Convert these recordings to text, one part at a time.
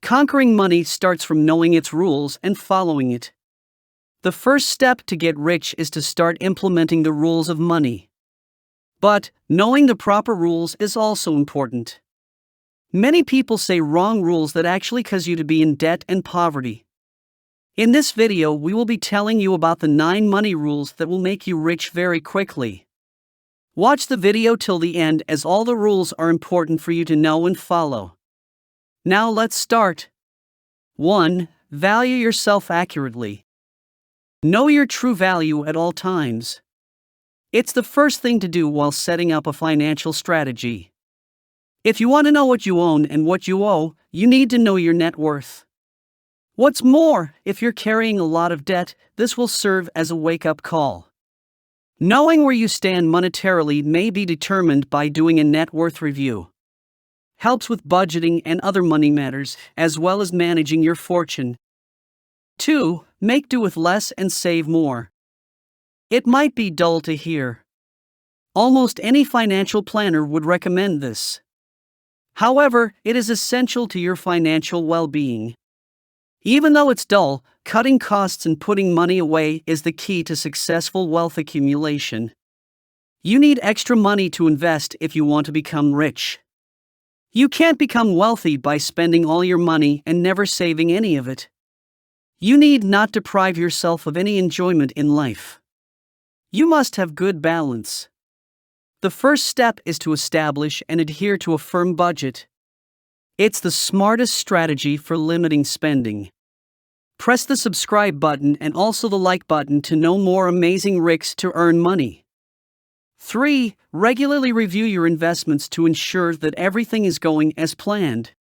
Conquering money starts from knowing its rules and following it. The first step to get rich is to start implementing the rules of money. But knowing the proper rules is also important. Many people say wrong rules that actually cause you to be in debt and poverty. In this video, we will be telling you about the 9 money rules that will make you rich very quickly. Watch the video till the end, as all the rules are important for you to know and follow. Now let's start. 1. Value yourself accurately. Know your true value at all times. It's the first thing to do while setting up a financial strategy. If you want to know what you own and what you owe, you need to know your net worth. What's more, if you're carrying a lot of debt, this will serve as a wake-up call. Knowing where you stand monetarily may be determined by doing a net worth review. Helps with budgeting and other money matters, as well as managing your fortune. 2. Make do with less and save more. It might be dull to hear. Almost any financial planner would recommend this. However, it is essential to your financial well-being. Even though it's dull, cutting costs and putting money away is the key to successful wealth accumulation. You need extra money to invest if you want to become rich. You can't become wealthy by spending all your money and never saving any of it. You need not deprive yourself of any enjoyment in life. You must have good balance. The first step is to establish and adhere to a firm budget. It's the smartest strategy for limiting spending. Press the subscribe button and also the like button to know more amazing tricks to earn money. 3. Regularly review your investments to ensure that everything is going as planned.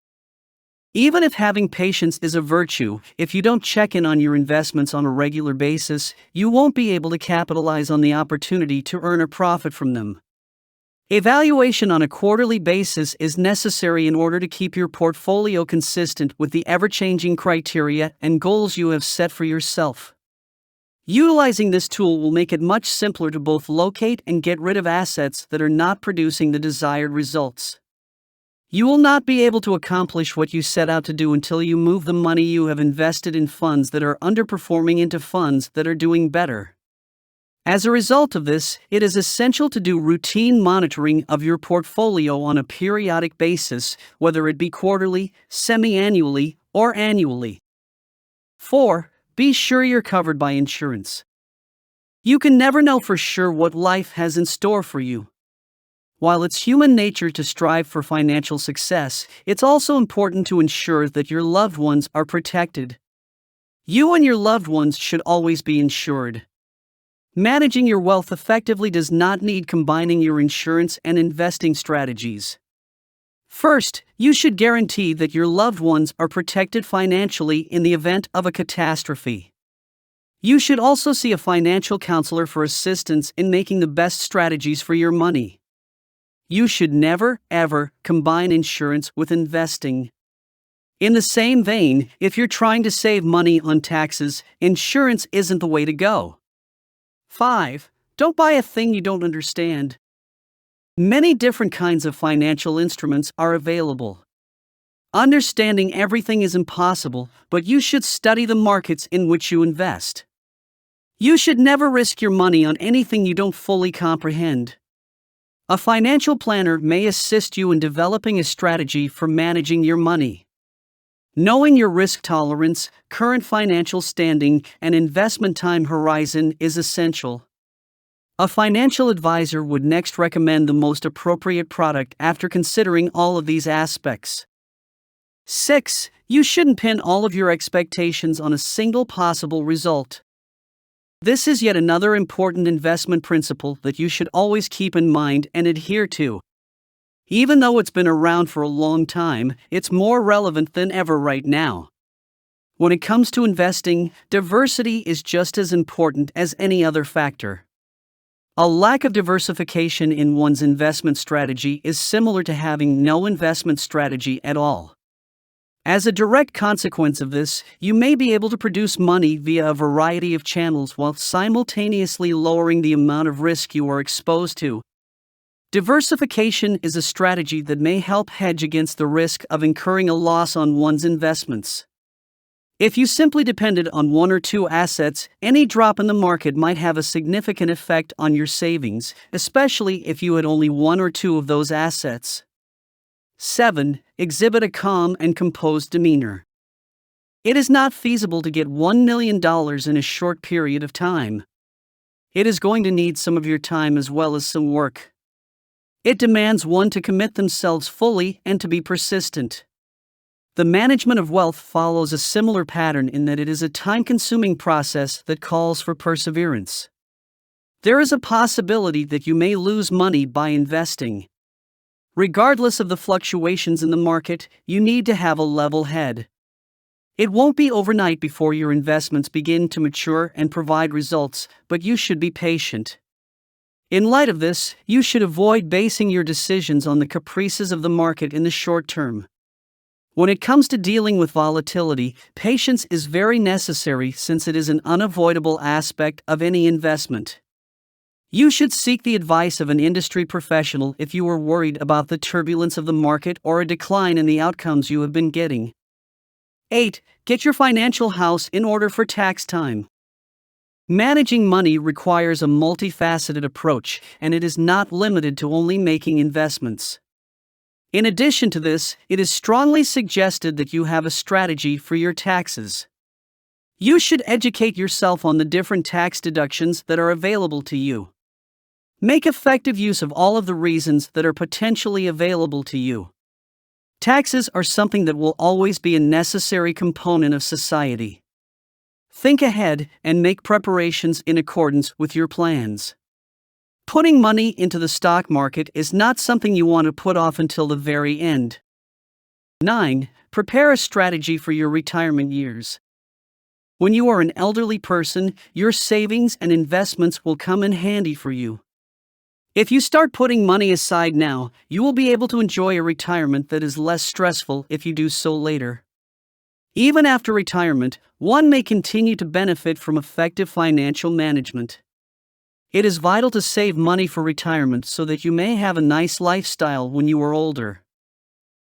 Even if having patience is a virtue, if you don't check in on your investments on a regular basis, you won't be able to capitalize on the opportunity to earn a profit from them. Evaluation on a quarterly basis is necessary in order to keep your portfolio consistent with the ever-changing criteria and goals you have set for yourself. Utilizing this tool will make it much simpler to both locate and get rid of assets that are not producing the desired results. You will not be able to accomplish what you set out to do until you move the money you have invested in funds that are underperforming into funds that are doing better. As a result of this, it is essential to do routine monitoring of your portfolio on a periodic basis, whether it be quarterly, semi-annually, or annually. 4. Be sure you're covered by insurance. You can never know for sure what life has in store for you. While it's human nature to strive for financial success, it's also important to ensure that your loved ones are protected. You and your loved ones should always be insured. Managing your wealth effectively does not need combining your insurance and investing strategies. First, you should guarantee that your loved ones are protected financially in the event of a catastrophe. You should also see a financial counselor for assistance in making the best strategies for your money. You should never, ever combine insurance with investing. In the same vein, if you're trying to save money on taxes, insurance isn't the way to go. 5. Don't buy a thing you don't understand. Many different kinds of financial instruments are available. Understanding everything is impossible, but you should study the markets in which you invest. You should never risk your money on anything you don't fully comprehend. A financial planner may assist you in developing a strategy for managing your money. Knowing your risk tolerance, current financial standing, and investment time horizon is essential. A financial advisor would next recommend the most appropriate product after considering all of these aspects. 6. You shouldn't pin all of your expectations on a single possible result. This is yet another important investment principle that you should always keep in mind and adhere to. Even though it's been around for a long time, it's more relevant than ever right now. When it comes to investing, diversity is just as important as any other factor. A lack of diversification in one's investment strategy is similar to having no investment strategy at all. As a direct consequence of this, you may be able to produce money via a variety of channels while simultaneously lowering the amount of risk you are exposed to. Diversification is a strategy that may help hedge against the risk of incurring a loss on one's investments. If you simply depended on one or two assets, any drop in the market might have a significant effect on your savings, especially if you had only one or two of those assets. 7. Exhibit a calm and composed demeanor. It is not feasible to get $1 million in a short period of time. It is going to need some of your time as well as some work. It demands one to commit themselves fully and to be persistent. The management of wealth follows a similar pattern in that it is a time-consuming process that calls for perseverance. There is a possibility that you may lose money by investing. Regardless of the fluctuations in the market, you need to have a level head. It won't be overnight before your investments begin to mature and provide results, but you should be patient. In light of this, you should avoid basing your decisions on the caprices of the market in the short term. When it comes to dealing with volatility, patience is very necessary since it is an unavoidable aspect of any investment. You should seek the advice of an industry professional if you are worried about the turbulence of the market or a decline in the outcomes you have been getting. 8. Get your financial house in order for tax time. Managing money requires a multifaceted approach, and it is not limited to only making investments. In addition to this, it is strongly suggested that you have a strategy for your taxes. You should educate yourself on the different tax deductions that are available to you. Make effective use of all of the reasons that are potentially available to you. Taxes are something that will always be a necessary component of society. Think ahead and make preparations in accordance with your plans. Putting money into the stock market is not something you want to put off until the very end. 9. Prepare a strategy for your retirement years. When you are an elderly person, your savings and investments will come in handy for you. If you start putting money aside now, you will be able to enjoy a retirement that is less stressful if you do so later. Even after retirement, one may continue to benefit from effective financial management. It is vital to save money for retirement so that you may have a nice lifestyle when you are older.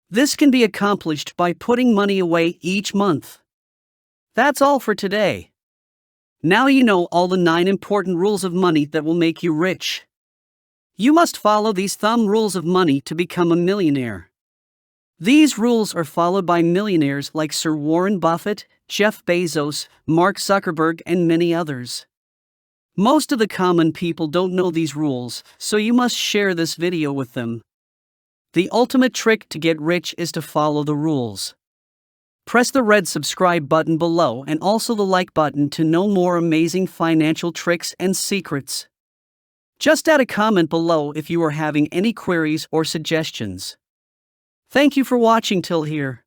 This can be accomplished by putting money away each month. That's all for today. Now you know all the 9 important rules of money that will make you rich. You must follow these thumb rules of money to become a millionaire. These rules are followed by millionaires like Sir Warren Buffett, Jeff Bezos, Mark Zuckerberg, and many others. Most of the common people don't know these rules, so you must share this video with them. The ultimate trick to get rich is to follow the rules. Press the red subscribe button below and also the like button to know more amazing financial tricks and secrets. Just add a comment below if you are having any queries or suggestions. Thank you for watching till here.